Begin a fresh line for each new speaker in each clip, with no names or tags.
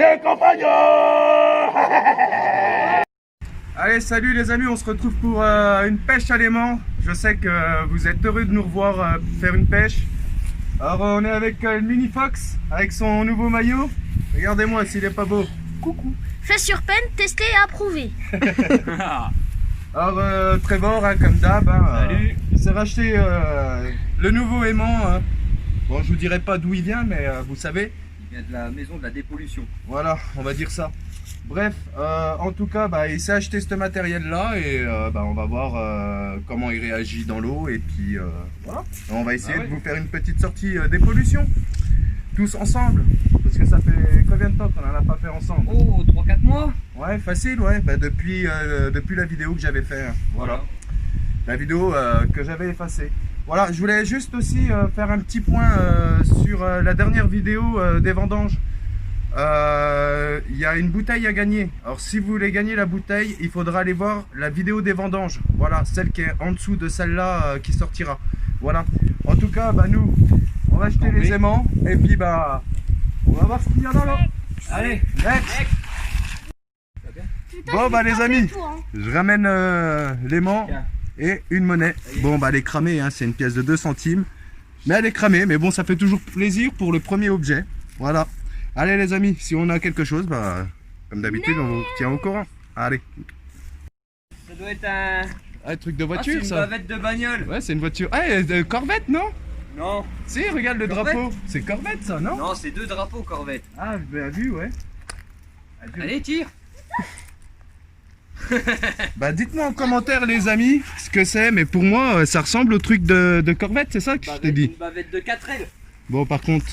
des compagnons. Allez, salut les amis, on se retrouve pour une pêche à l'aimant. Je sais que vous êtes heureux de nous revoir faire une pêche. Alors on est avec le Mini Fox, avec son nouveau maillot. Regardez-moi s'il est pas beau.
Coucou. Fait sur peine, testé et approuvé.
Alors Trevor, hein, comme d'hab,
Salut.
il s'est racheté le nouveau aimant. Hein. Bon, je vous dirai pas d'où il vient, mais vous savez.
Il vient de la maison de la dépollution.
Voilà, on va dire ça. Bref, en tout cas, il s'est acheté ce matériel-là et on va voir comment il réagit dans l'eau. Et puis voilà, on va essayer de vous faire une petite sortie dépollution, tous ensemble. Parce que ça fait combien de temps qu'on n'en a pas fait ensemble?
Oh, 3-4 mois.
Ouais, facile, ouais. Depuis la vidéo que j'avais fait. Voilà. La vidéo que j'avais effacée. Voilà, je voulais juste aussi faire un petit point sur la dernière vidéo des vendanges. Il y a une bouteille à gagner. Alors si vous voulez gagner la bouteille, il faudra aller voir la vidéo des vendanges. Voilà, celle qui est en dessous de celle-là qui sortira. Voilà. En tout cas, nous, on va acheter les aimants et puis on va voir ce qu'il y a dans l'eau.
Allez,
next.
Putain,
Bon les amis,
tout, hein.
je ramène l'aimant et une monnaie. Bon elle est cramée, hein, c'est une pièce de 2 centimes. Mais elle est cramée, mais bon ça fait toujours plaisir pour le premier objet. Voilà. Allez les amis, si on a quelque chose, comme d'habitude on vous tient au courant. Allez.
ça doit être
Un truc de
c'est
voiture
une
ça.
bavette de bagnole.
Ouais c'est une voiture. Ah Corvette non?
Non,
Si regarde le
Corvette.
drapeau. C'est Corvette ça non?
non, c'est 2 drapeaux Corvette.
Ah bien vu ouais.
Allez, tire.
Dites-moi en commentaire les amis ce que c'est, mais pour moi ça ressemble au truc de Corvette, c'est ça que je t'ai dit.
Une bavette de 4L.
Bon par contre,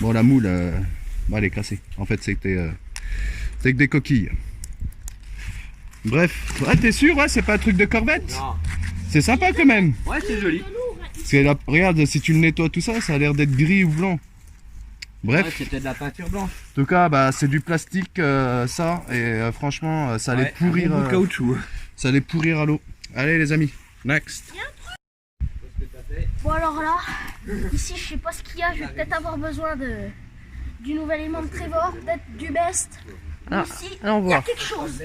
bon la moule elle est cassée. En fait c'est que des coquilles. Bref, ouais, t'es sûr ouais, c'est pas un truc de Corvette?
Non.
C'est sympa quand même.
Ouais, c'est joli.
Parce que là, regarde, si tu le nettoies tout ça, ça a l'air d'être gris ou blanc. Bref,
Ouais, c'était de la peinture blanche.
en tout cas c'est du plastique ça, et franchement ça allait pourrir.
Un bon caoutchouc.
Ça allait pourrir à l'eau. Allez les amis, next.
Bon alors là, ici je sais pas ce qu'il y a, je vais peut-être avoir besoin du nouvel aimant de Trevor, peut-être du best.
Ah,
Ici,
allons
il y a
voir.
quelque chose.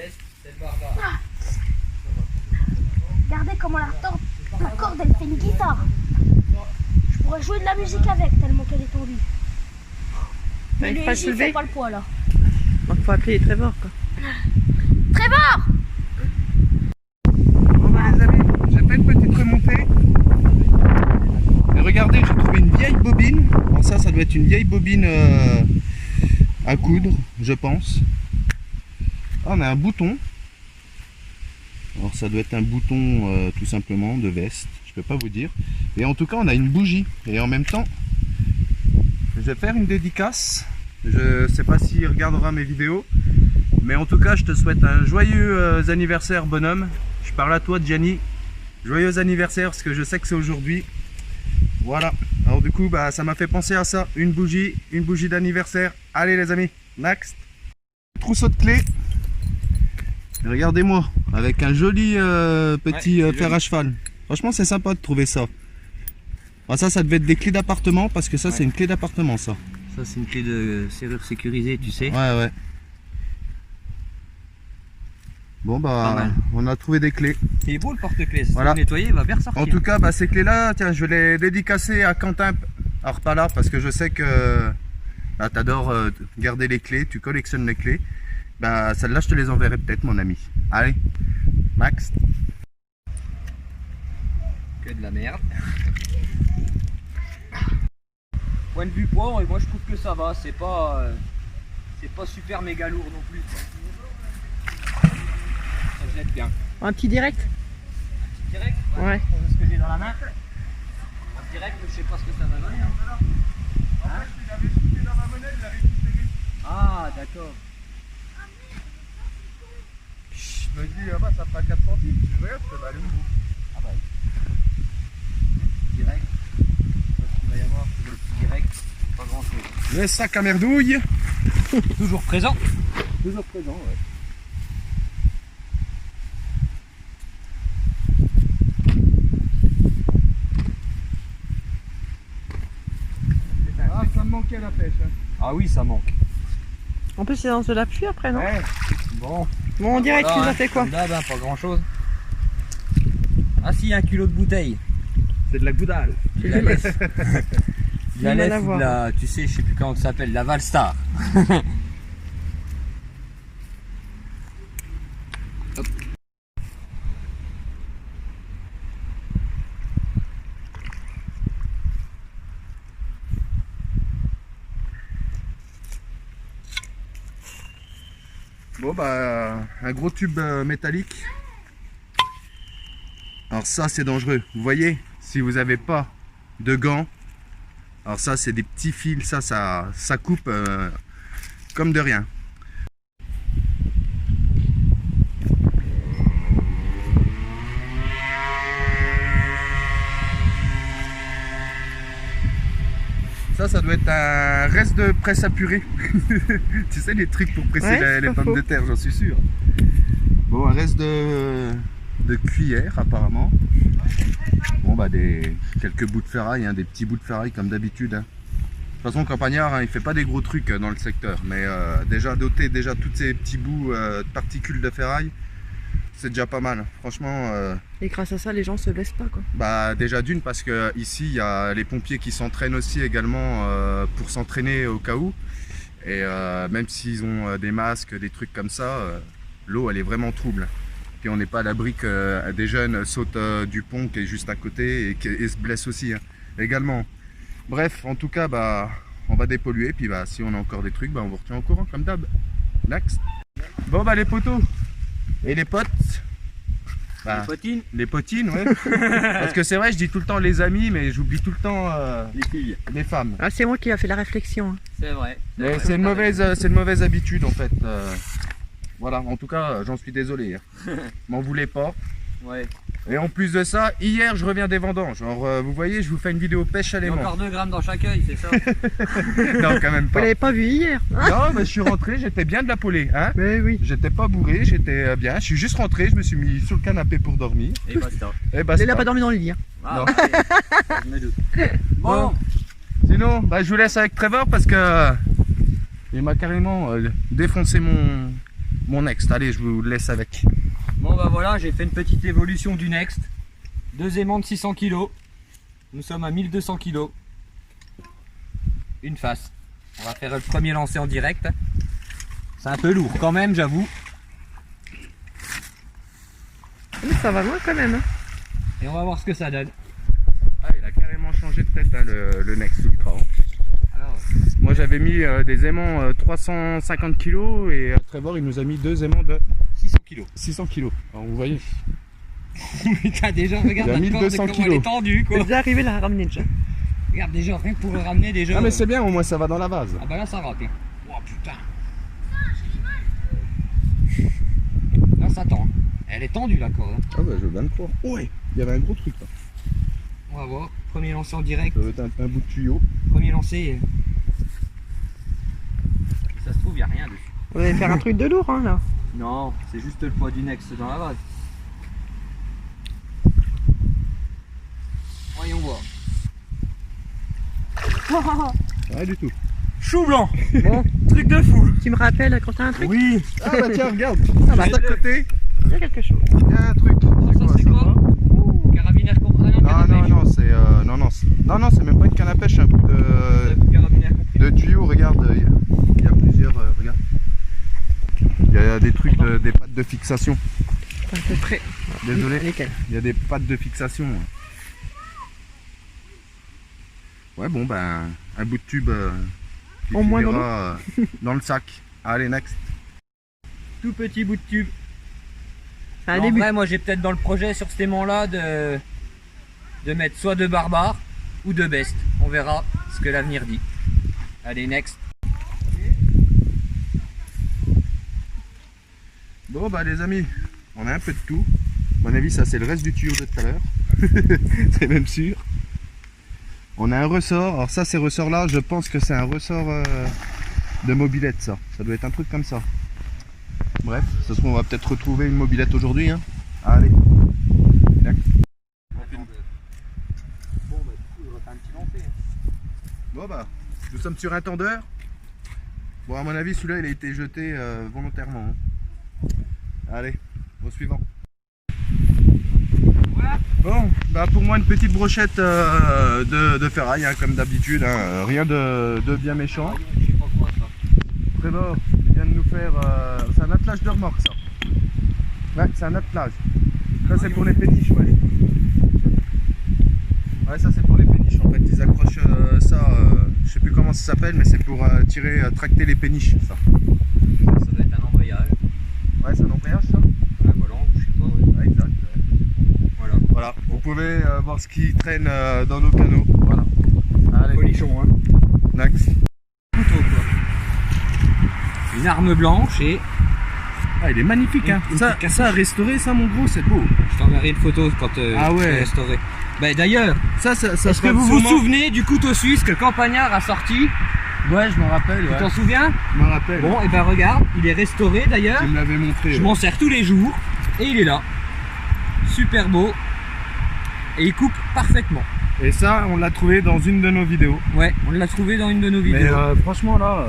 Regardez comment la corde elle fait une guitare. Je pourrais jouer de la musique avec tellement qu'elle est tendue. Mais
Il
lui,
faut pas
ici,
se
il fait
lever.
pas le poids là.
Donc faut appeler Trevor quoi.
Trevor!
Bon les amis, j'ai fait une petite remontée. Et regardez, j'ai trouvé une vieille bobine. Bon ça doit être une vieille bobine à coudre, je pense. Ah, on a un bouton. Alors ça doit être un bouton tout simplement de veste, je peux pas vous dire. Et en tout cas on a une bougie. Et en même temps, je vais faire une dédicace. Je sais pas s'il regardera mes vidéos. Mais en tout cas, je te souhaite un joyeux anniversaire, bonhomme. Je parle à toi, Gianni. Joyeux anniversaire, parce que je sais que c'est aujourd'hui. Voilà. Alors du coup, ça m'a fait penser à ça. Une bougie d'anniversaire. Allez les amis, next. Trousseau de clés. Regardez-moi, avec un joli petit fer à cheval. Franchement, c'est sympa de trouver ça. Ah, ça devait être des clés d'appartement, parce que ça, c'est une clé d'appartement, ça.
Ça, c'est une clé de serrure sécurisée, tu sais.
Ouais. Bon on a trouvé des clés.
Il est beau le porte-clés. Si
Voilà.
vous nettoyez, il va bien ressortir.
En tout cas, ces clés-là, tiens, je vais les dédicacer à Quentin. Alors pas là, parce que je sais que tu adores garder les clés, tu collectionnes les clés. Celles-là, je te les enverrai peut-être, mon ami. Allez, Max.
Que de la merde. Point de vue poids, moi je trouve que ça va. C'est pas super méga lourd non plus. Ça jette bien.
Un petit direct.
Direct,
Ouais.
ce que j'ai dans la main. En direct, je sais pas ce que ça va donner. Ah, d'accord.
Je me dis, ça fera 4 centimes. Tu regardes, je te aller où?
Ah bah. Direct. Ce qu'il va y avoir, c'est le petit direct. Pas grand chose.
Le sac à merdouille.
Toujours présent. Toujours présent, ouais.
Ça me manquait la pêche. Hein.
Ah oui, ça manque.
En plus, c'est dans de la pluie après, non?
Ouais. Bon.
Bon, on dirait que tu
Voilà,
as fait quoi?
comme d'hab, hein, pas grand chose. Ah si, 1 kilo de bouteille.
C'est de la goudale.
De la laisse. De la
Rien
laisse
à
ou de
voir.
la, tu sais, je sais plus comment ça s'appelle, la Valstar. Hop.
Bon bah un gros tube métallique. Alors ça c'est dangereux. Vous voyez, si vous n'avez pas de gants, alors ça c'est des petits fils, ça coupe comme de rien. Ça doit être un reste de presse à purée. Tu sais les trucs pour presser
Ouais,
les
pas
pommes
faux.
de terre, j'en suis sûr. Bon, un reste de cuillère apparemment. Bon bah quelques bouts de ferraille, hein, des petits bouts de ferraille comme d'habitude. Hein. De toute façon Campagnard, hein, il fait pas des gros trucs dans le secteur, mais déjà doter tous ces petits bouts de particules de ferraille, c'est déjà pas mal. Franchement,
Et grâce à ça, les gens se blessent pas, quoi.
bah déjà d'une parce que ici il y a les pompiers qui s'entraînent aussi également pour s'entraîner au cas où. Et même s'ils ont des masques, des trucs comme ça, l'eau elle est vraiment trouble. Puis on n'est pas à l'abri que des jeunes sautent du pont qui est juste à côté et se blessent aussi hein, également. Bref, en tout cas, bah, on va dépolluer. Puis bah, si on a encore des trucs, bah, on vous retient au courant comme d'hab. Next. Bon bah les potos et les potes. Bah,
Les potines,
les potines, ouais. Parce que c'est vrai, je dis tout le temps les amis, mais j'oublie tout le temps
les filles.
les femmes.
Ah, c'est moi qui a fait la réflexion. Hein.
C'est vrai.
Mais c'est une mauvaise habitude en fait. Voilà, en tout cas, j'en suis désolé. Hein. M'en voulez pas.
Ouais.
Et en plus de ça, hier je reviens des vendanges. Alors vous voyez, je vous fais une vidéo pêche à
Il y a
l'aimant.
encore 2 grammes dans chaque œil, c'est ça?
Non, quand même
Vous
pas.
l'avez pas vu hier? Hein?
Non, mais je suis rentré, j'étais bien de la polée. Hein.
Mais oui.
J'étais pas bourré, j'étais bien. Je suis juste rentré, je me suis mis sur le canapé pour dormir.
Et basta.
Et bah,
Il a pas dormi dans le lit. Hein.
Ah,
Non.
ouais, je me doute. Bon,
Sinon, bah, je vous laisse avec Trevor parce que il m'a carrément défoncé mon Next. Allez, je vous laisse avec.
bon bah voilà, j'ai fait une petite évolution du Next. 2 aimants de 600 kg. Nous sommes à 1200 kg. Une face. On va faire le premier lancer en direct. C'est un peu lourd quand même, j'avoue.
Mais ça va loin quand même. Hein.
Et on va voir ce que ça donne.
Ah, il a carrément changé de tête hein, le Next Ultra.
Alors,
Moi j'avais mis des aimants 350 kg et Trevor il nous a mis 2 aimants de
600 kg.
600 kg. Alors vous voyez.
Putain, déjà, regarde
Il y a
la corde,
1200
comment elle
kilos.
est tendue, quoi.
C'est déjà arrivé là à ramener déjà.
Regarde déjà, rien que pour le ramener déjà.
Ah mais c'est bien, au moins ça va dans la vase.
Ah bah là ça rate. Hein. Oh putain. Là ça tend. Elle est tendue la corde. Hein.
Ah bah je veux bien le croire. Ouais, il y avait un gros truc là.
On va voir. Premier lancer en direct.
Ça doit être un bout de tuyau.
Premier lancer. Ça se trouve, il n'y a rien dessus.
Vous allez faire un truc de lourd, hein, là.
Non, c'est juste le poids du Next dans la vase. Voyons voir.
Rien du tout.
Chou blanc. Bon, truc de fou.
Tu me rappelles quand t'as un truc?
Oui.
Ah bah tiens, regarde.
Ah bah,
Juste à côté,
il y a quelque chose.
il y a un truc.
Ça c'est quoi? Carabinaire compris.
Non, c'est même pas une canne à pêche, c'est un bout
Carabinaire compris.
de tuyau. Regarde, il y a plusieurs. Regarde. Il y a des trucs, des pattes de fixation.
À peu près.
Désolé.
Lesquels?
Il y a des pattes de fixation. Ouais, bon, ben, un bout de tube qui
Au moins dans
finira dans le sac. Allez, next.
Tout petit bout de tube.
C'est un
En
début.
vrai, moi j'ai peut-être dans le projet sur cet aimant-là de mettre soit de barbare ou de best. On verra ce que l'avenir dit. Allez, next.
Bon, bah, les amis, on a un peu de tout. À mon avis, ça, c'est le reste du tuyau de tout à l'heure. C'est même sûr. On a un ressort. Alors, ça, ces ressorts-là, je pense que c'est un ressort de mobilette, ça. Ça doit être un truc comme ça. Bref, ça se trouve, on va peut-être retrouver une mobilette aujourd'hui. Hein. Allez. Tac.
Bon, bah, du coup, on va faire un petit lancer.
Bon, bah, nous sommes sur un tendeur. Bon, à mon avis, celui-là, il a été jeté volontairement. Hein. Allez, au suivant.
Voilà.
Bon, bah pour moi, une petite brochette de ferraille, hein, comme d'habitude. Hein, rien de bien méchant.
Je sais pas quoi ça.
Trevor, il vient de nous faire... c'est un attelage de remorque, ça. Ouais, c'est un attelage. Ça, c'est pour les péniches, ouais. Ouais, ça, c'est pour les péniches, en fait. Ils accrochent ça, je sais plus comment ça s'appelle, mais c'est pour tracter les péniches, ça.
Ça doit être un embrayage.
Ouais, c'est un embrayage, ça.
Un volant, je sais pas. Ouais.
Ouais, exact. Ouais.
Voilà.
Voilà, vous pouvez voir ce qui traîne dans nos canaux. Voilà. Allez,
Folichon, hein.
next.
Couteau quoi. Une arme blanche et
Ah, il est magnifique, hein.
Une petite
Ça à restaurer, ça, mon gros, c'est beau.
je t'enverrai une photo quand
Ah ouais.
je l'ai restauré. Bah, d'ailleurs,
Ça
est-ce que
sera
vous vous
sûrement-
souvenez du couteau suisse que Campagnard a sorti?
Ouais, je m'en rappelle.
Tu t'en souviens?
Je m'en rappelle.
Bon, et ben regarde, il est restauré d'ailleurs.
Tu me l'avais montré.
Je
ouais.
m'en sers tous les jours et il est là. Super beau. Et il coupe parfaitement.
Et ça, on l'a trouvé dans une de nos vidéos.
Ouais, on l'a trouvé dans une de nos
Mais
vidéos.
franchement, là,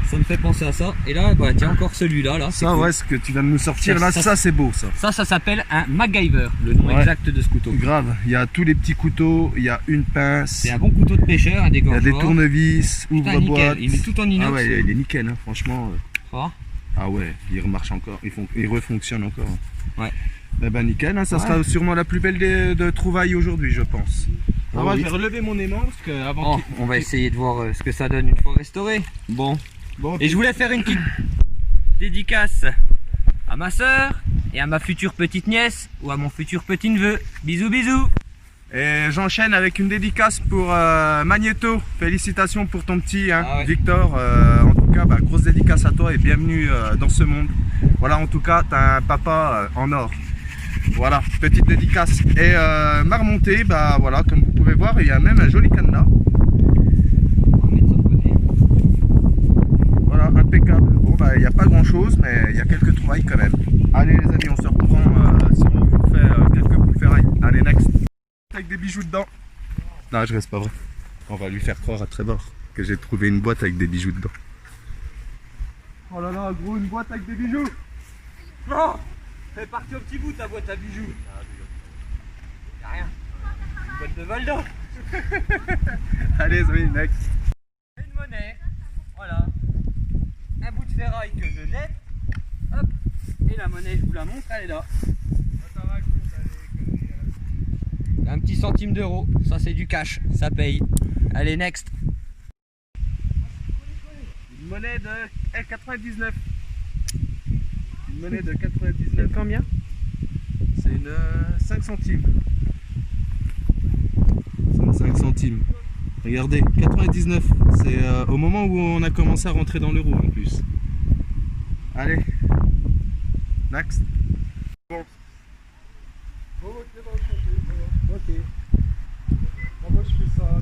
Ça me fait penser à ça. Et là, bah tiens, encore celui-là. Là, c'est
ça,
cool.
ouais, ce que tu viens de nous sortir, là,
Ça,
ça, c'est beau, ça.
Ça s'appelle un MacGyver, le nom
Ouais.
exact de ce couteau.
Grave. Il y a tous les petits couteaux, il y a une pince,
C'est un bon couteau de pêcheur, un
il y a
dégorgeoir.
des tournevis,
Putain,
ouvre-boîte.
nickel. Il est tout en inox.
Ah ouais, il est nickel, hein, franchement.
Ah.
Ah ouais, il remarche encore, il refonctionne encore.
Ouais.
Eh ben nickel, hein, ça
Ouais.
sera sûrement la plus belle de trouvailles aujourd'hui, je pense.
Oh,
va,
oui.
je vais relever mon aimant parce que avant
Oh, on va essayer de voir ce que ça donne une fois restauré. Bon.
Bon,
Et je voulais faire une petite dédicace à ma soeur et à ma future petite nièce ou à mon futur petit neveu. Bisous bisous.
et j'enchaîne avec une dédicace pour Magneto. Félicitations pour ton petit, hein,
Ah ouais.
Victor. En tout cas, bah, grosse dédicace à toi et bienvenue dans ce monde. Voilà, en tout cas, t'as un papa en or. Voilà, petite dédicace. Et ma remontée, bah voilà, comme vous pouvez voir, il y a même un joli cadenas.
On va mettre ça de côté.
Voilà, impeccable. Bon, bah il n'y a pas grand chose, mais il y a quelques trouvailles quand même. Allez les amis, on se reprend si on vous fait quelques bouts de ferraille. Allez, next. Avec des bijoux dedans. Non, je reste pas vrai. On va lui faire croire à Trevor que j'ai trouvé une boîte avec des bijoux dedans. Oh là là, gros, une boîte avec des bijoux.
Non, fais partir au petit bout ta boîte à bijoux. Y'a rien. Une boîte de Valdo.
Allez les amis, next.
Une monnaie. Voilà. Un bout de ferraille que je jette. Hop. Et la monnaie, je vous la montre, elle est là. Un petit centime d'euro. Ça c'est du cash. Ça paye. Allez, next.
Une monnaie de 99. Une monnaie de
C'est
99.
combien?
C'est une 5 centimes. 5 centimes. Regardez, 99. C'est au moment où on a commencé à rentrer dans l'euro en plus. Allez. Next. Bon. Ok. Moi je fais ça.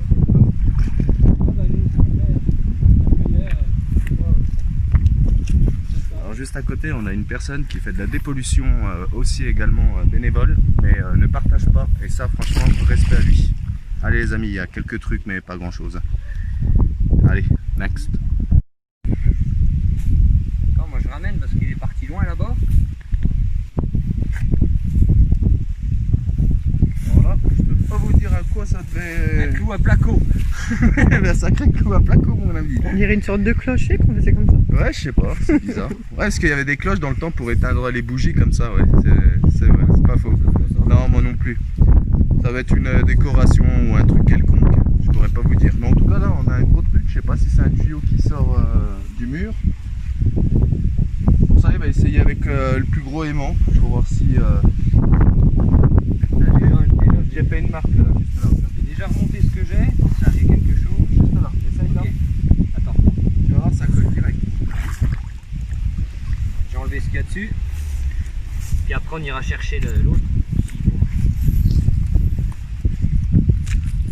Alors juste à côté, on a une personne qui fait de la dépollution aussi également bénévole, mais ne partage pas. Et ça, franchement, respect à lui. Allez les amis, il y a quelques trucs, mais pas grand chose. Allez, next.
Attends, moi je ramène parce qu'il est parti loin là-bas.
Voilà, je peux pas vous dire à quoi ça
Un
devait...
clou à placo.
Un sacré coup à placo, mon ami.
On dirait une sorte de clocher qu'on faisait comme ça.
Ouais, je sais pas, c'est bizarre. Ouais, parce qu'il y avait des cloches dans le temps pour éteindre les bougies comme ça, ouais. C'est vrai, c'est pas faux. Non, moi non plus. Ça va être une décoration ou un truc quelconque. Je pourrais pas vous dire. Mais en tout cas, là, on a un gros truc. Je sais pas si c'est un tuyau qui sort du mur. Pour ça, il va essayer avec le plus gros aimant. Pour voir si... J'ai pas une marque là, juste là.
J'ai déjà remonté ce que j'ai. Là, j'ai quelque chose.
Juste là, essaye là.
Ok. Attends,
Tu vas voir, ça colle direct.
j'ai enlevé ce qu'il y a dessus. Puis après on ira chercher l'autre.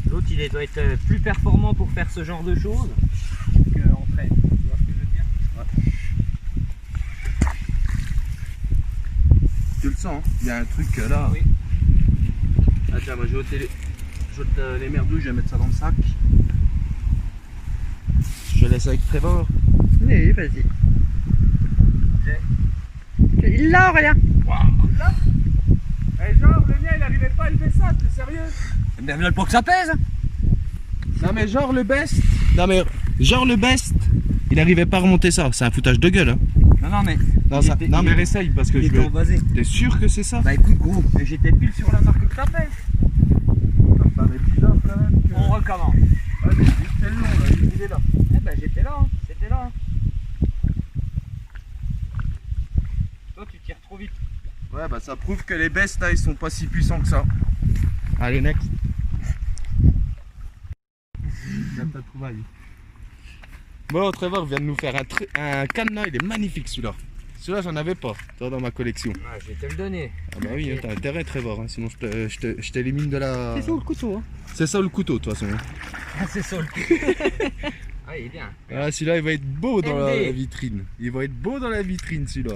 L'autre il doit être plus performant pour faire ce genre de choses qu'en traîne. Tu vois ce que je veux dire?
Tu le sens, hein. Il y a un truc là.
Oui.
Ah tiens, moi je vais ôter les merdouilles, je vais mettre ça dans le sac. Je laisse avec Trevor.
Oui, vas-y. Il l'a, Aurélien.
Là eh, genre, le mien il arrivait pas à lever ça, t'es sérieux?
Mais le poids que ça pèse.
Non mais genre le best. Non mais genre le best. Il arrivait pas à remonter ça, c'est un foutage de gueule. Hein.
Non, mais.
Non, ça... non mais essaye parce que
il
je
était
veux.
embasé.
T'es sûr que c'est ça?
Bah écoute, gros, j'étais pile sur la marque que ça pèse.
Ça m'est bizarre quand même. Que...
On recommence.
Ah, mais c'est long là, il est là.
Eh ben j'étais là, hein. C'était là. Hein. Toi tu tires trop vite.
Ouais bah ça prouve que les bestes là ils sont pas si puissants que ça. Allez next. Regarde ta trouvaille. Bon Trevor vient de nous faire un cadenas, il est magnifique celui-là. Celui-là j'en avais pas toi, dans ma collection.
Ah, je vais te le donner.
Ah bah oui, t'as intérêt Trevor, hein, sinon je t'élimine de la...
C'est sur le couteau. Hein.
C'est ça le couteau de toute façon. Hein.
Ah c'est ça le coup. Ah il est bien.
Ah celui-là il va être beau dans
MD.
la vitrine. Il va être beau dans la vitrine celui-là.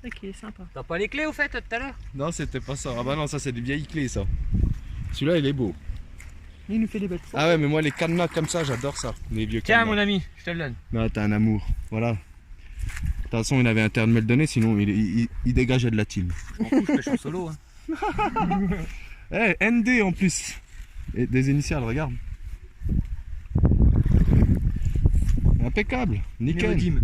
C'est qu'il est sympa.
T'as pas les clés au fait tout à l'heure?
Non c'était pas ça. Ah bah non ça c'est des vieilles clés ça. Celui-là il est beau.
Il nous fait des bêtes.
Ah ouais mais moi les cadenas comme ça j'adore ça. Les vieux
Tiens
cadenas.
mon ami, je te le donne.
Non t'as un amour. Voilà. De toute façon il avait intérêt de me le donner sinon il dégageait de la team.
Je m'en fous, je pêche en solo. Hein.
Eh ND en plus. Et des initiales regarde. Impeccable. Nickel.
Néodyme.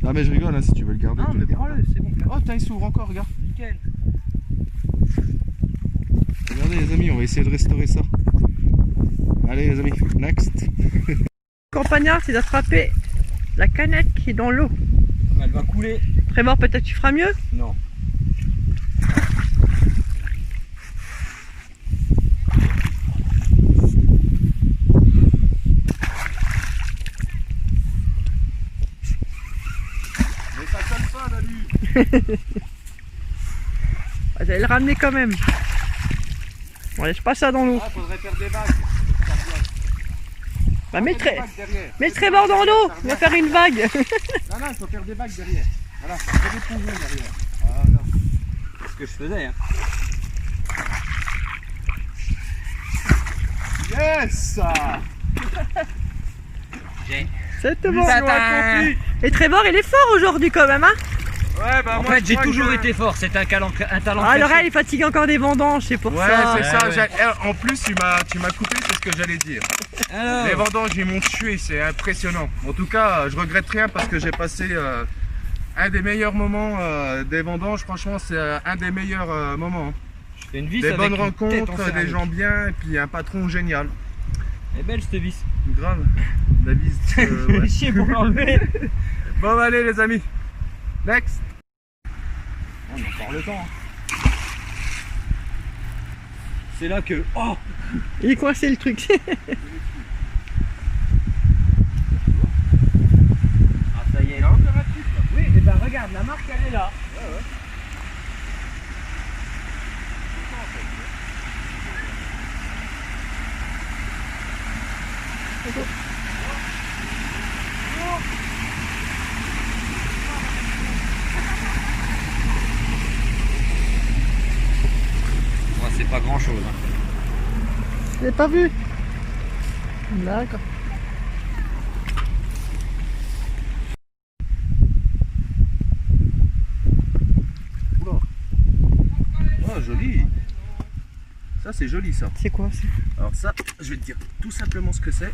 Non mais je rigole hein, si tu veux le garder.
Non
tu
mais
le gardes.
prends-le, c'est bon.
Oh putain il s'ouvre encore regarde.
Nickel.
Regardez les amis on va essayer de restaurer ça. Allez les amis, next.
Campagnard, c'est d'attraper la canette qui est dans l'eau.
Elle va couler.
Trevor, peut-être tu feras mieux.
Non.
Mais ça colle pas Lulu.
Vous allez le ramener quand même. On laisse pas ça dans l'eau.
Ah faudrait faire des vagues.
Bah, mets
derrière.
le Trevor dans l'eau. On va faire une vague.
Non non il faut faire des vagues derrière. Voilà, fais des plongées derrière. Voilà.
C'est ce que je faisais. Hein.
Yes.
J'ai.
C'est bon.
Mission accomplie.
Et Trevor, il est fort aujourd'hui quand même, hein.
Ouais bah
En
moi
fait, j'ai
je crois
toujours
que-
été fort. C'est un talent
Ah, alors
caché.
elle est fatiguée encore des vendanges, c'est pour
Ouais
ça.
c'est ça,
ouais.
en plus tu m'as coupé, c'est ce que j'allais dire.
Alors,
Les vendanges ils m'ont tué, c'est impressionnant. En tout cas je regrette rien parce que j'ai passé un des meilleurs moments des vendanges, franchement c'est un des meilleurs moments. Hein.
je fais une vis
Des
avec
bonnes
une tête en
rencontres, des
céramique.
gens bien et puis un patron génial.
Elle est belle cette vis.
Grave, la vis. Ouais.
Chier pour l'enlever.
Bon bah, allez les amis, next.
On a encore le temps. Hein. C'est là que. Oh,
Il est coincé le truc.
ah ça y est. Oui, et ben regarde, la marque elle est là. Moi, c'est pas grand chose. Hein.
Je l'ai pas vu. D'accord.
Oh joli. Ça c'est joli ça.
C'est quoi ça?
Alors ça, je vais te dire tout simplement ce que c'est.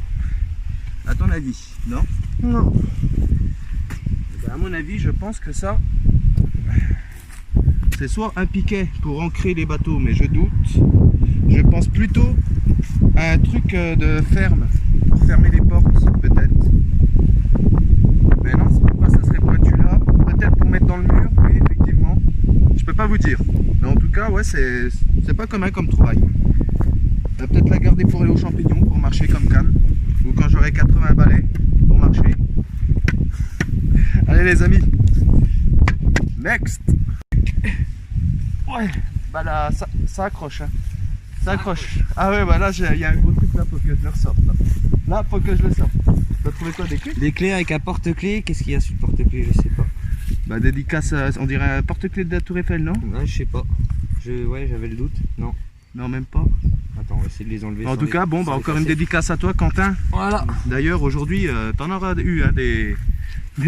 À ton avis, non?
Non.
Eh ben, à mon avis, je pense que ça, c'est soit un piquet pour ancrer les bateaux, mais je doute. Je pense plutôt à un truc de ferme, pour fermer les portes, peut-être. Mais non, c'est pourquoi ça serait pointu là. Peut-être pour mettre dans le mur, oui, effectivement. Je peux pas vous dire. Mais en tout cas, ouais, c'est pas commun comme trouvaille. On va peut-être la garder pour aller aux champignons, pour marcher comme canne. Ou quand j'aurai 80 balais, pour marcher. Allez les amis, next. Ouais, bah là ça accroche, hein. Ça accroche. Ah ouais, bah là il y a un gros truc là, faut que je le ressorte. Là, faut que je le sorte. T'as trouvé quoi, des clés?
Des clés avec un porte-clés, qu'est-ce qu'il y a sur le porte-clés? Je sais pas.
Bah dédicace, on dirait un porte-clés de la Tour Eiffel, non?
Ouais, je sais pas. Ouais, j'avais le doute. Non.
Non, même pas.
Attends, essayer de les enlever.
En
sans
tout
les-
cas, bon,
sans
bah
les
encore une
casser.
dédicace à toi, Quentin.
Voilà.
D'ailleurs, aujourd'hui, t'en auras eu hein, des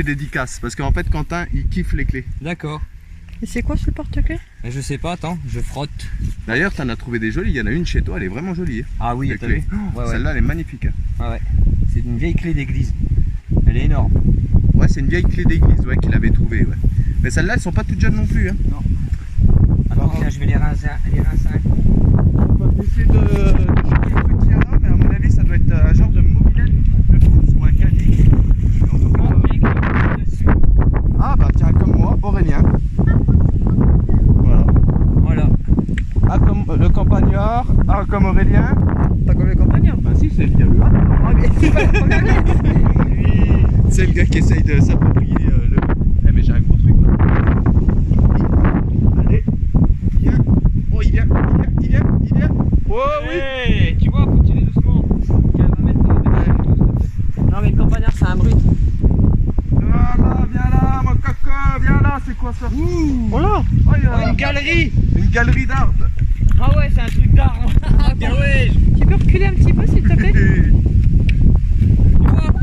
dédicaces. Parce qu'en fait, Quentin, il kiffe les clés.
D'accord.
Et c'est quoi ce porte-clés?
Je sais pas, attends, je frotte.
D'ailleurs, t'en as trouvé des jolies. Il y en a une chez toi, elle est vraiment jolie. Hein,
Ah oui,
les
t'as
clés.
vu ouais, ouais.
Celle-là, elle est magnifique. Hein.
Ah ouais. C'est une vieille clé d'église. Elle est énorme.
Ouais, c'est une vieille clé d'église ouais, qu'il avait trouvée. Ouais. Mais celles-là, elles sont pas toutes jeunes non plus. Hein.
Attends, tiens, je vais les rincer un coup.
On va essayer de choper le truc qu'il y a là, mais à mon avis, ça doit être un genre de mobilette, je pense, ou un caddie. Mais en tout cas, ah bah tiens, comme moi, Aurélien. Voilà.
Voilà.
A comme le campagnard, A comme Aurélien.
Pas comme le campagnard.
Bah si, c'est bien le A.
Ah, mais c'est pas la première lettre.
C'est le gars qui essaye de s'approprier le... Eh mais j'ai un gros truc là. Allez, viens. Oh il vient. Oh oui.
Hey, tu vois, faut tirer doucement. Tiens, va mettre
Non, mais le campagnard, c'est un brut.
Viens là, mon coco, viens là, c'est quoi ça?
Oh là.
Oh, il y a
une galerie.
une galerie d'arbres.
Ah ouais, c'est un truc d'arbre. Ah bien ouais.
Tu peux reculer un petit peu, s'il te plaît?
Tu vois.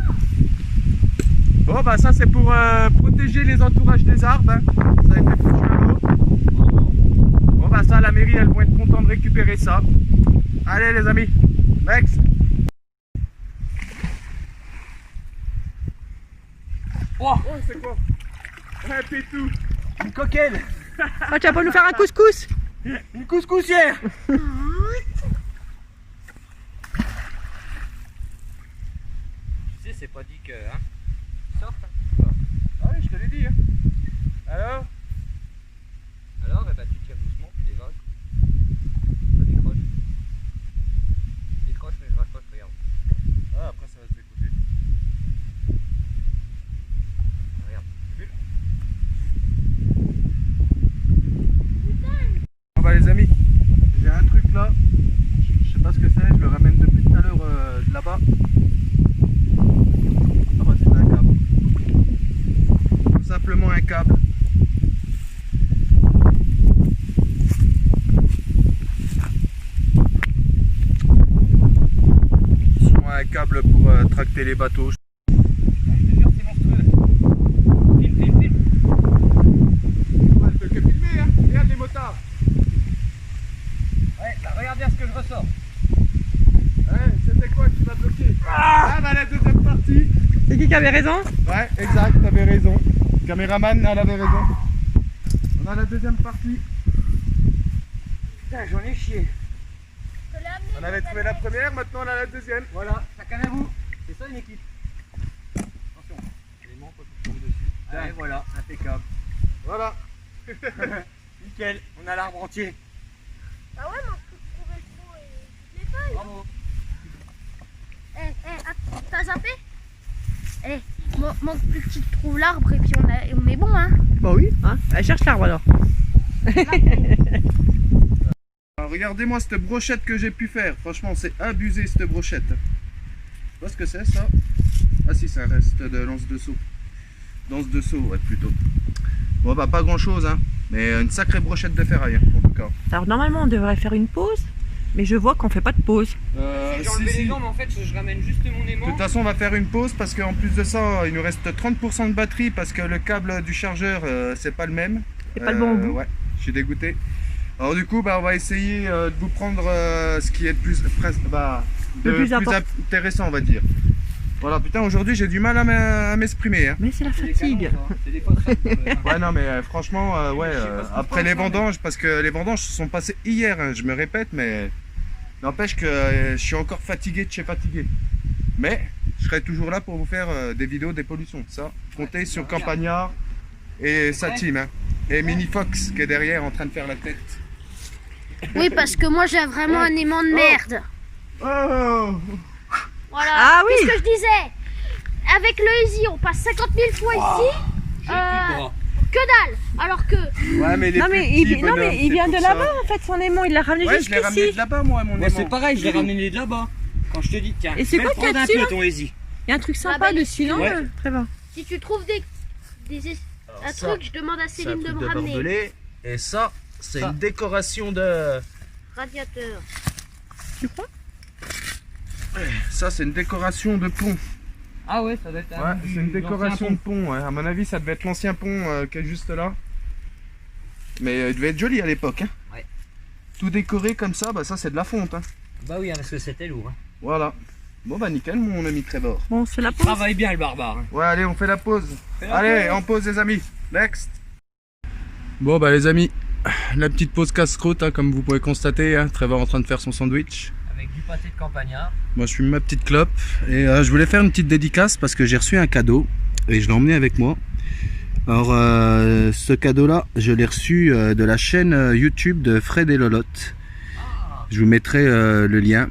Bon bah ça c'est pour protéger les entourages des arbres. Hein. Ça a été foutu à l'eau. Bon bah ça la mairie elles vont être contents de récupérer ça. Allez les amis, next.
Oh,
Oh c'est quoi? Un pétou.
une coquelle.
Ah, tu vas pas nous faire un couscous?
Une couscoussière. Tu sais, c'est pas dit que... Hein, sorte.
Ah oui je te l'ai dit. Hein. Alors?
Alors, eh ben, tu tires doucement, tu dévagues. Ça décroche. Décroche, mais je raccroche, regarde.
Ah après ça va se décoller.
Regarde.
Ah bah les amis, j'ai un truc là. Je sais pas ce que c'est, je le ramène depuis tout à l'heure de là-bas. Ah bah c'est un câble. Tout simplement un câble. Sûrement un câble pour tracter les bateaux.
Je te jure, c'est monstrueux. Filme.
Ouais, je peux que filmer hein, regarde les motards.
Ouais, bah, regarde bien ce que je ressors.
Ouais, c'était quoi qui m'a bloqué? Ah bah la deuxième partie.
C'est qui avait raison?
Ouais, exact, t'avais raison. Caméraman, elle avait raison. On a la deuxième partie.
Putain, j'en ai chié.
On avait trouvé la première, maintenant on a la deuxième.
Voilà, chacun à vous. C'est ça une équipe. Attention, les manches qui tombent dessus. Allez, voilà, impeccable.
Voilà.
Nickel, on a l'arbre entier.
Ah ouais, mais on peut trouver le trou et toutes les feuilles.
Bravo.
Attends, t'as zappé? Manque plus que tu trouves l'arbre et puis on est bon, hein.
Bah oui, hein. Elle cherche l'arbre alors.
Alors, regardez-moi cette brochette que j'ai pu faire. Franchement, c'est abusé cette brochette. Je sais pas ce que c'est ça. Ah si, c'est un reste de lance de seau. Lance de seau, ouais, plutôt. Bon bah pas grand chose, hein. Mais une sacrée brochette de ferraille, hein, en tout cas.
Alors normalement on devrait faire une pause, mais je vois qu'on fait pas de pause.
J'ai enlevé les gants, mais en fait, je ramène juste mon
De
aimant.
toute façon, on va faire une pause parce qu'en plus de ça, il nous reste 30% de batterie parce que le câble du chargeur, c'est pas le même.
C'est pas le bon au bout.
Ouais, je suis dégoûté. Alors du coup, bah, on va essayer de vous prendre ce qui est le plus, intéressant, on va dire. Voilà, putain, aujourd'hui, j'ai du mal à m'exprimer. Hein.
Mais c'est la
C'est des
fatigue.
canons, ça, hein. C'est des phosphates.
Ouais, non, mais franchement, ouais,
Je sais pas ce qu'on
après
pense,
les
hein,
vendanges, parce que les vendanges se sont passées hier, hein, je me répète, mais n'empêche que je suis encore fatigué de chez fatigué. Mais je serai toujours là pour vous faire des vidéos des pollutions. Ça, comptez sur Campagnard et sa team. Hein. Et Mini Fox qui est derrière en train de faire la tête.
Oui, parce que moi j'ai vraiment un aimant de merde.
Oh
Voilà.
Ah oui.
Qu'est-ce que je disais? Avec le Easy, on passe 50 000 fois ici.
J'ai plus de bras.
Que dalle. Alors que
Ouais, mais les
Non
plus
mais,
petits
non,
bonhommes,
mais il
c'est
vient
pour
de
ça.
là-bas en fait son aimant, il l'a ramené
Ouais, je l'ai ramené
jusqu'ici.
de là-bas, moi, mon
Moi,
aimant.
c'est pareil, je l'ai ramené de là-bas. Quand je te dis, tiens,
Et c'est
même
quoi qu'il y a
prendre un
dessus,
peu
là
ton Easy.
Il y a un truc sympa
bah,
dessus, non
ouais.
Très bien.
si tu trouves un
ça,
truc, je demande à
C'est un
Céline de
truc
me
de
ramener.
barbelé. Et ça, c'est
Ça.
une décoration de...
Radiateur.
tu crois?
Ça, c'est une décoration de pont.
Ah ouais, ça doit être
Ouais, c'est une décoration de pont. Ouais. À mon avis, ça devait être l'ancien pont qui est juste là. Mais il devait être joli à l'époque. Hein.
Ouais.
Tout décoré comme ça, bah ça c'est de la fonte. Hein.
Bah oui, parce que c'était lourd. Hein.
Voilà. Bon bah nickel mon ami Trevor.
Bon, c'est la pause.
Travaille bien le barbare. Hein.
Ouais, allez, on fait la pause.
Fais la
Allez,
pause.
en pause les amis. Next. Bon bah les amis, la petite pause casse-croûte, hein, comme vous pouvez constater. Hein, Trevor en train de faire son sandwich.
Avec du pâté de campagnard.
Moi je fume ma petite clope. Et je voulais faire une petite dédicace parce que j'ai reçu un cadeau. Et je l'ai emmené avec moi. Alors ce cadeau là, je l'ai reçu de la chaîne YouTube de Fred et Lolotte. Je vous mettrai le lien.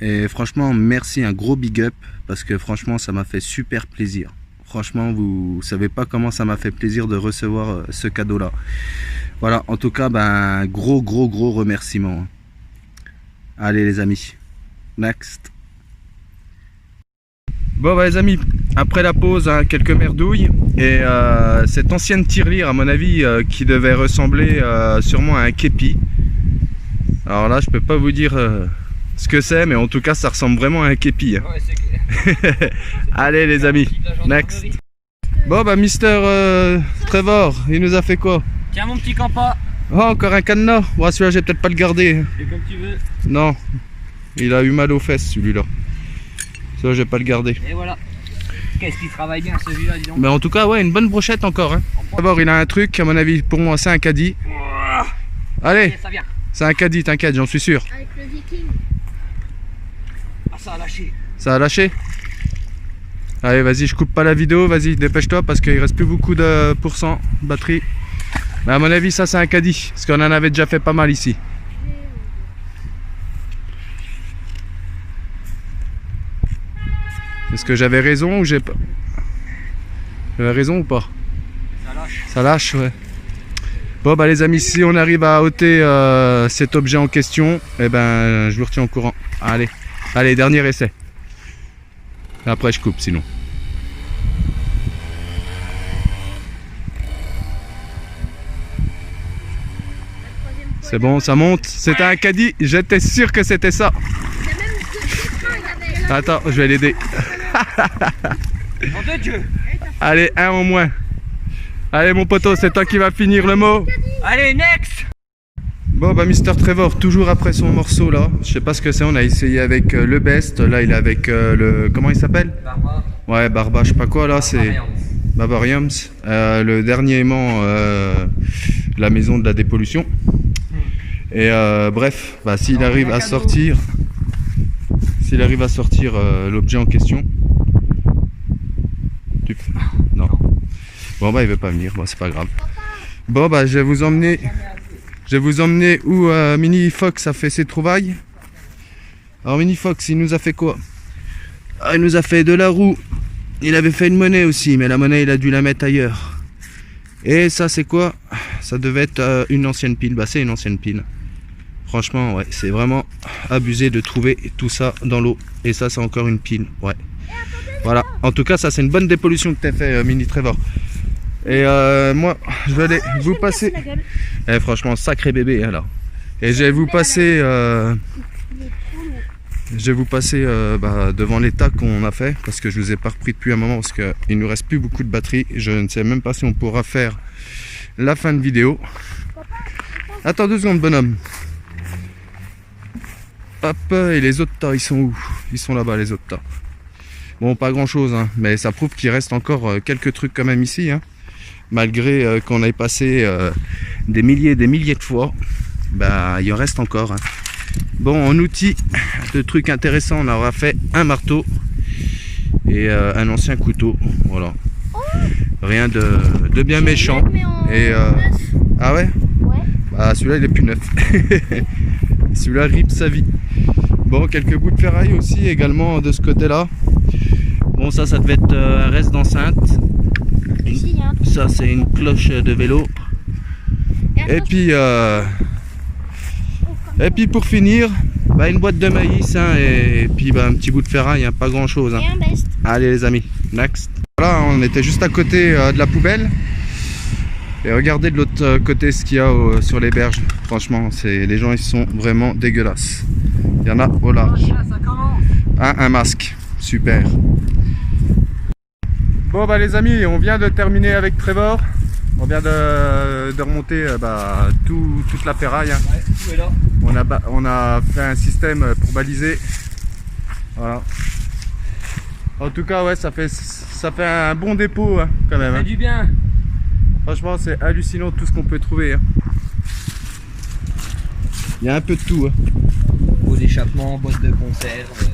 Et franchement merci, un gros big up. Parce que franchement ça m'a fait super plaisir. Franchement vous savez pas comment ça m'a fait plaisir de recevoir ce cadeau là. Voilà, en tout cas ben gros remerciement. Allez les amis, next. Bon bah les amis, après la pause, hein, quelques merdouilles. Et cette ancienne tirelire à mon avis qui devait ressembler sûrement à un képi. Alors là je peux pas vous dire ce que c'est, mais en tout cas ça ressemble vraiment à un képi. Hein.
Ouais, c'est clair.
Allez les amis, next. Bon bah Mister Trevor, il nous a fait quoi?
Tiens mon petit campa.
Oh encore un cadenas. Bon celui-là j'ai peut-être pas le garder.
Fais comme tu veux.
Non, il a eu mal aux fesses celui-là. Ça je vais pas le garder.
Et voilà. Qu'est-ce qu'il travaille bien celui-là, dis donc.
Mais en tout cas ouais, une bonne brochette encore. Hein. D'abord il a un truc, à mon avis pour moi c'est un caddie. Allez,
Ça vient.
c'est un caddie, t'inquiète, j'en suis sûr.
Avec le viking.
Ah ça a lâché.
Ça a lâché? Allez vas-y, je coupe pas la vidéo, vas-y dépêche-toi parce qu'il reste plus beaucoup de pourcents de batterie. Mais à mon avis ça c'est un caddie, parce qu'on en avait déjà fait pas mal ici. Est-ce que j'avais raison ou j'ai pas? J'avais raison ou pas?
Ça lâche.
Ça lâche, ouais. Bon bah les amis, si on arrive à ôter cet objet en question, eh ben je vous retiens au courant. Allez, allez, dernier essai. Après je coupe sinon. C'est bon, ça monte. C'était un caddie, j'étais sûr que c'était ça.
Il y a même deux freins, il y avait.
Attends, je vais l'aider.
Nom de Dieu.
Allez, un en moins. Allez mon poteau, c'est toi qui vas finir le mot.
Allez, next.
Bon bah Mister Trevor, toujours après son morceau là, je sais pas ce que c'est, on a essayé avec le Best, là il est avec le... comment il s'appelle?
Barbare.
Ouais, Barba, je sais pas quoi là, c'est...
Barbarians.
Barbarians, le dernier aimant, la maison de la dépollution. Et bref, bah, s'il arrive à sortir... S'il arrive à sortir l'objet en question... Non. Bon bah il veut pas venir, bon c'est pas grave. Bon bah je vais vous emmener... Je vais vous emmener où Mini Fox a fait ses trouvailles. Alors Mini Fox, il nous a fait quoi? Il nous a fait de la roue. Il avait fait une monnaie aussi, mais la monnaie il a dû la mettre ailleurs. Et ça c'est quoi? Ça devait être une ancienne pile. Bah c'est une ancienne pile. Franchement ouais, c'est vraiment abusé de trouver tout ça dans l'eau. Et ça c'est encore une pile. Ouais. Voilà. En tout cas ça c'est une bonne dépollution que t'as fait Mini Trevor. Et moi je vais aller vous passer. Eh, franchement sacré bébé alors. Et je vais vous passer devant l'état qu'on a fait, parce que je vous ai pas repris depuis un moment, parce qu'il nous reste plus beaucoup de batterie. Je ne sais même pas si on pourra faire la fin de vidéo. Attends 2 secondes bonhomme. Hop, et les autres tas ils sont où? Ils sont là-bas les autres tas. Bon pas grand chose hein, mais ça prouve qu'il reste encore quelques trucs quand même ici hein. Malgré qu'on ait passé des milliers et des milliers de fois, bah il en reste encore hein. Bon en outil de trucs intéressants, on aura fait un marteau et un ancien couteau, voilà. Rien de bien méchant. Et ah ouais?
Ouais.
Bah celui-là il est plus neuf. Celui-là rip sa vie. Bon quelques bouts de ferraille aussi également de ce côté là. Bon ça devait être un reste d'enceinte. Ça c'est une cloche de vélo. Et puis pour finir, bah, une boîte de maïs hein, et puis bah, un petit bout de ferraille, hein, pas grand chose hein.
Et un Best.
Allez les amis, next. Voilà, on était juste à côté de la poubelle. Et regardez de l'autre côté ce qu'il y a sur les berges. Franchement, les gens ils sont vraiment dégueulasses. Il y en a au large.
Ça commence.
Un masque, super. Bon bah les amis, on vient de terminer avec Trevor. On vient de remonter toute la ferraille. Hein.
Ouais, tout est là.
On a fait un système pour baliser. Voilà. En tout cas ouais, ça fait un bon dépôt hein, quand même.
Ça fait
Hein.
du bien.
Franchement c'est hallucinant tout ce qu'on peut trouver. Hein. Il y a un peu de tout. Hein.
Eau d'échappement, boîte de conserve.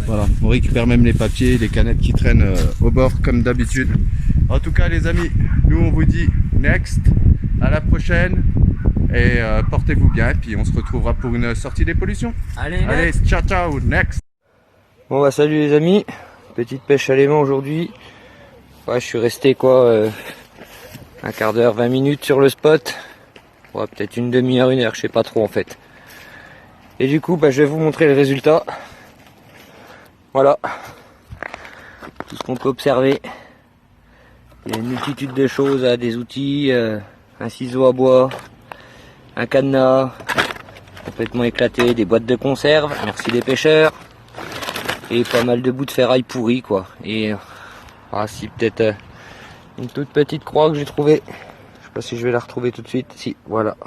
Voilà, on récupère même les papiers, les canettes qui traînent au bord comme d'habitude. En tout cas les amis, nous on vous dit next, à la prochaine et portez-vous bien et puis on se retrouvera pour une sortie des pollutions.
Allez,
Allez, ciao ciao, next.
Bon bah salut les amis, petite pêche à l'aimant aujourd'hui. Ouais, je suis resté quoi, un quart d'heure, 20 minutes sur le spot. Ouais, peut-être une demi-heure, une heure, je sais pas trop en fait. Et du coup, bah, je vais vous montrer le résultat. Voilà, tout ce qu'on peut observer. Il y a une multitude de choses, des outils, un ciseau à bois, un cadenas complètement éclaté, des boîtes de conserve, merci les pêcheurs, et pas mal de bouts de ferraille pourris quoi. Et si peut-être une toute petite croix que j'ai trouvée. Je sais pas si je vais la retrouver tout de suite. Si, voilà.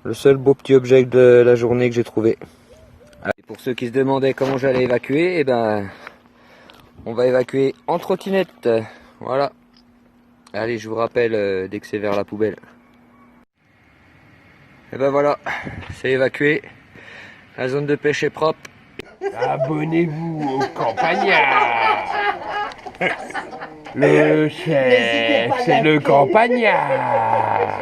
Le seul beau petit objet de la journée que j'ai trouvé. Et pour ceux qui se demandaient comment j'allais évacuer, eh ben, on va évacuer en trottinette. Voilà. Allez, je vous rappelle dès que c'est vers la poubelle. Et ben voilà, c'est évacué. La zone de pêche est propre.
Abonnez-vous au Campagnard. Le chef, c'est le Campagnard.